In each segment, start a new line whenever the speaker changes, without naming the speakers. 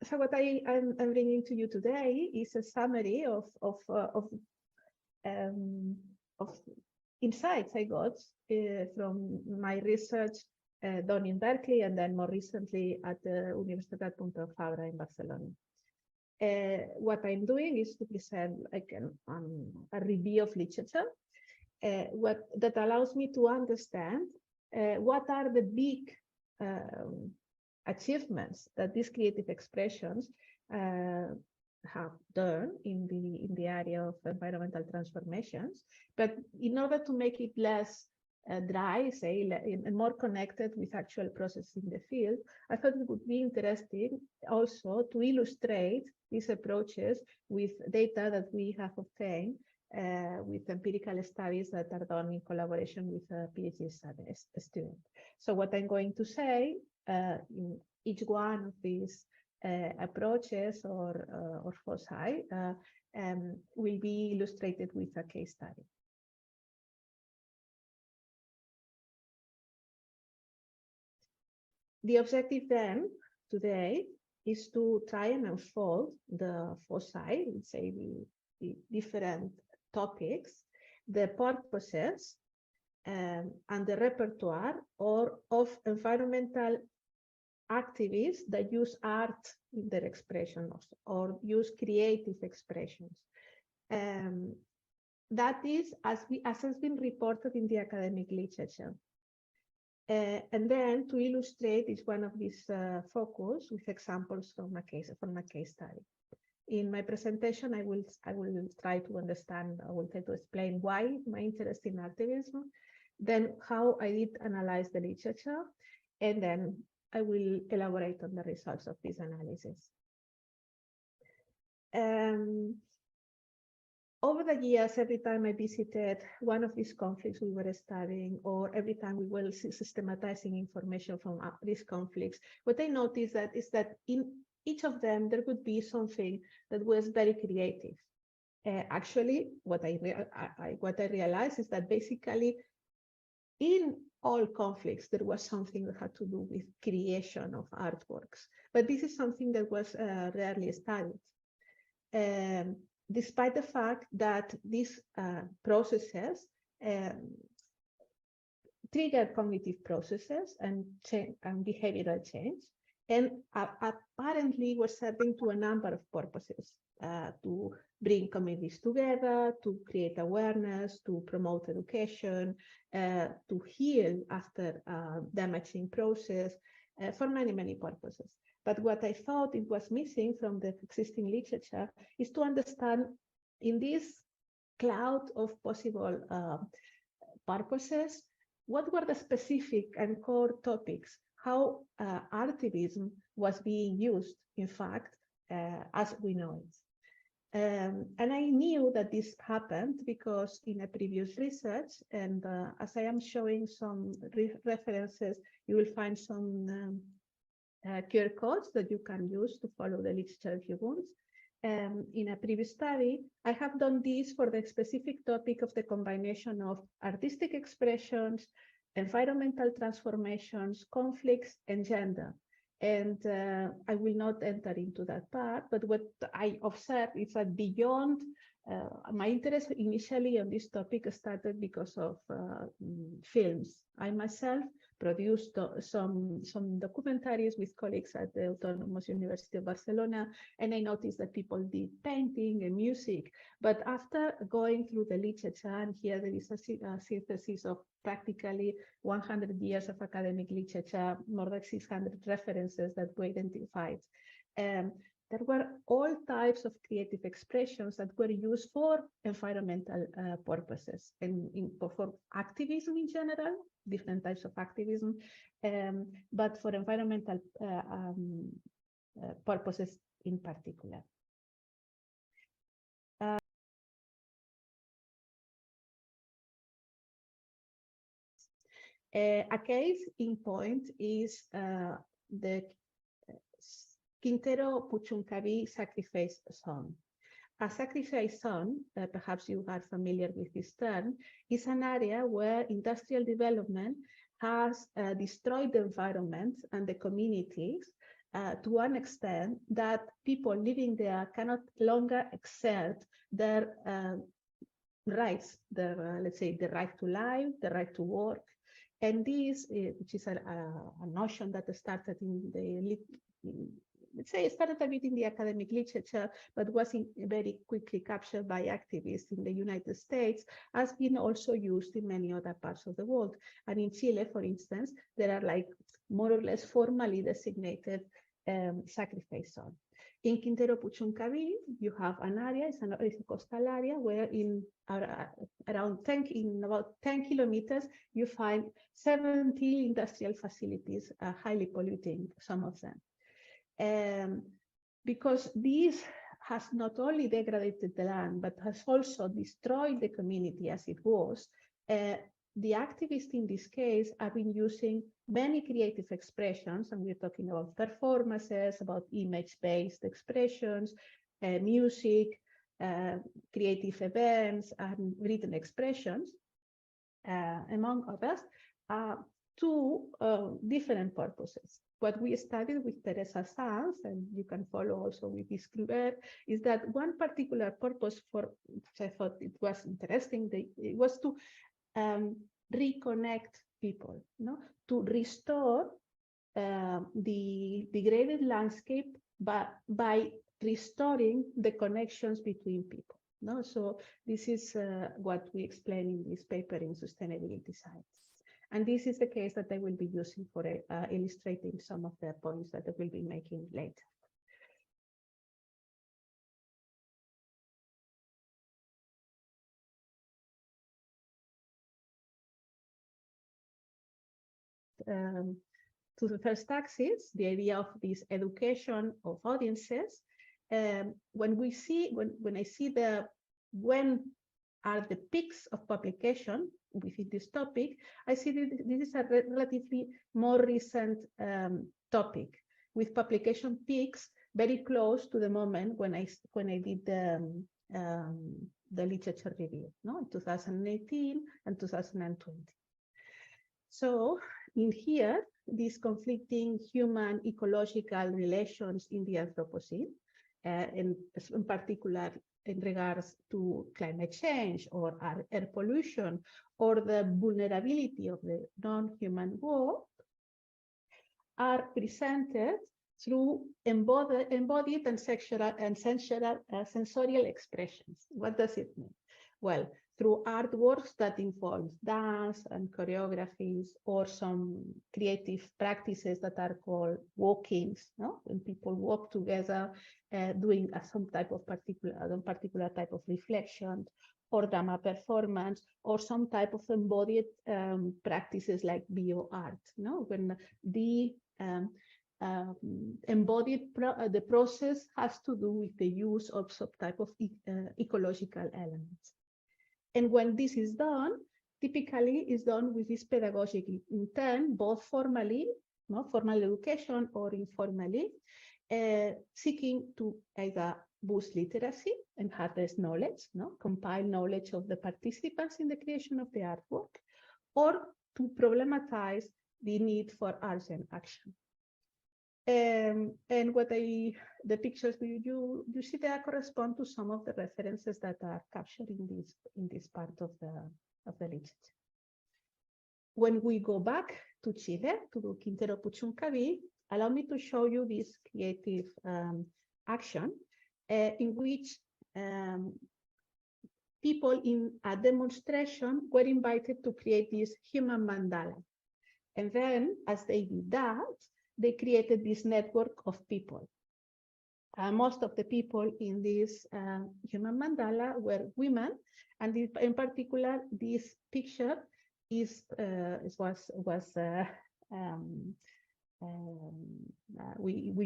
So what I'm bringing to you today is a summary of insights I got from my research done in Berkeley and then more recently at the Universitat Pompeu Fabra in Barcelona. What I'm doing is to present like a review of literature that allows me to understand what are the big achievements that these creative expressions have done in the area of environmental transformations, but in order to make it less dry, say, and more connected with actual processes in the field, I thought it would be interesting also to illustrate these approaches with data that we have obtained with empirical studies that are done in collaboration with a PhD student. So what I'm going to say in each one of these approaches or foci will be illustrated with a case study. The objective then today is to try and unfold the foci, let's say the different topics, the purposes, and the repertoire of environmental activists that use art in their expressions or use creative expressions. That is as has been reported in the academic literature. And then to illustrate each one of these focus with examples from a case study. In my presentation, I will try to understand, I will try to explain why my interest in activism, then how I did analyze the literature, and then I will elaborate on the results of this analysis. Over the years, every time I visited one of these conflicts we were studying, or every time we were systematizing information from these conflicts, what I noticed is that in each of them, there would be something that was very creative. Actually, what I realized is that basically in all conflicts, there was something that had to do with creation of artworks. But this is something that was rarely studied. Despite the fact that these processes trigger cognitive processes and behavioral change, and apparently were serving to a number of purposes, to bring communities together, to create awareness, to promote education, to heal after damaging process, for many, many purposes. But what I thought it was missing from the existing literature is to understand in this cloud of possible purposes, what were the specific and core topics, how artivism was being used, in fact, as we know it. And I knew that this happened because in a previous research, and as I am showing some references, you will find some QR codes that you can use to follow the literature if you want. In a previous study, I have done this for the specific topic of the combination of artistic expressions, environmental transformations, conflicts, and gender. And I will not enter into that part, but what I observed is that beyond my interest initially on this topic started because of films. I myself produced some documentaries with colleagues at the Autonomous University of Barcelona, and I noticed that people did painting and music. But after going through the literature, and here there is a synthesis of practically 100 years of academic literature, more than 600 references that were identified. There were all types of creative expressions that were used for environmental purposes and for activism in general, different types of activism, but for environmental purposes in particular. A case in point is the Quintero Puchuncaví sacrifice zone. A sacrifice zone, perhaps you are familiar with this term, is an area where industrial development has destroyed the environment and the communities to an extent that people living there cannot longer exert their rights, their, let's say, the right to life, the right to work. And this, which is a notion that started in the, let's say, it started a bit in the academic literature, but was very quickly captured by activists in the United States, has been also used in many other parts of the world. And in Chile, for instance, there are like more or less formally designated sacrifice zone. In Quintero Puchuncaví, you have an area, it's a coastal area where around about 10 kilometers, you find 70 industrial facilities, highly polluting, some of them. Because this has not only degraded the land, but has also destroyed the community as it was, the activists in this case have been using many creative expressions, and we're talking about performances, about image-based expressions, music, creative events, and written expressions, among others, to different purposes. What we studied with Teresa Sanz, and you can follow also with this group, is that one particular purpose for, which I thought it was interesting, it was to reconnect people, to restore the degraded landscape by restoring the connections between people. So this is what we explain in this paper in Sustainability Science. And this is the case that I will be using for illustrating some of the points that I will be making later. To the first axis, the idea of this education of audiences. When I see when are the peaks of publication within this topic, I see that this is a relatively more recent topic, with publication peaks very close to the moment when I did the literature review, in 2018 and 2020. So in here, these conflicting human ecological relations in the Anthropocene, in particular in regards to climate change or air pollution or the vulnerability of the non-human world, are presented through embodied and sensorial expressions. What does it mean? Well, through artworks that involve dance and choreographies, or some creative practices that are called walkings, when people walk together doing some type of particular type of reflection, or drama performance, or some type of embodied practices like bioart, when the the process has to do with the use of some type of ecological elements. And when this is done, typically is done with this pedagogic intent, both formally, formal education, or informally, seeking to either boost literacy and harness knowledge, compile knowledge of the participants in the creation of the artwork, or to problematize the need for urgent action. And the pictures you see there correspond to some of the references that are captured in this part of the literature. When we go back to Chile, to Quintero Puchuncaví, allow me to show you this creative action in which people in a demonstration were invited to create this human mandala. And then, as they did that, they created this network of people. Most of the people in this human mandala were women, and in particular, this picture we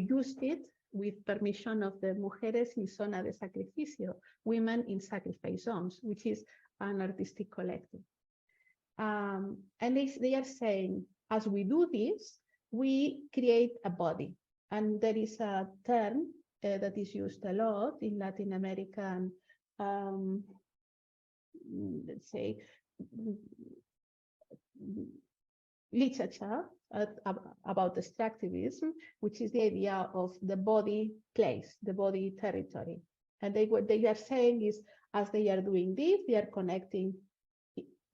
used it with permission of the Mujeres en Zona de Sacrificio, Women in Sacrifice Zones, which is an artistic collective. And they are saying, as we do this, we create a body. And there is a term that is used a lot in Latin American, let's say, literature about extractivism, which is the idea of the body place, the body territory. And what they are saying is, as they are doing this, they are connecting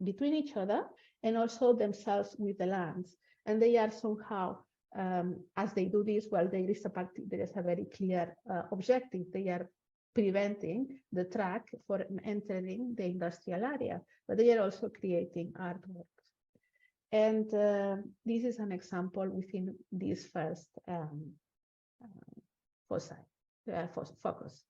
between each other and also themselves with the lands. And they are somehow, as they do this, well, there is a very clear objective. They are preventing the track for entering the industrial area, but they are also creating artworks. And this is an example within this first focus.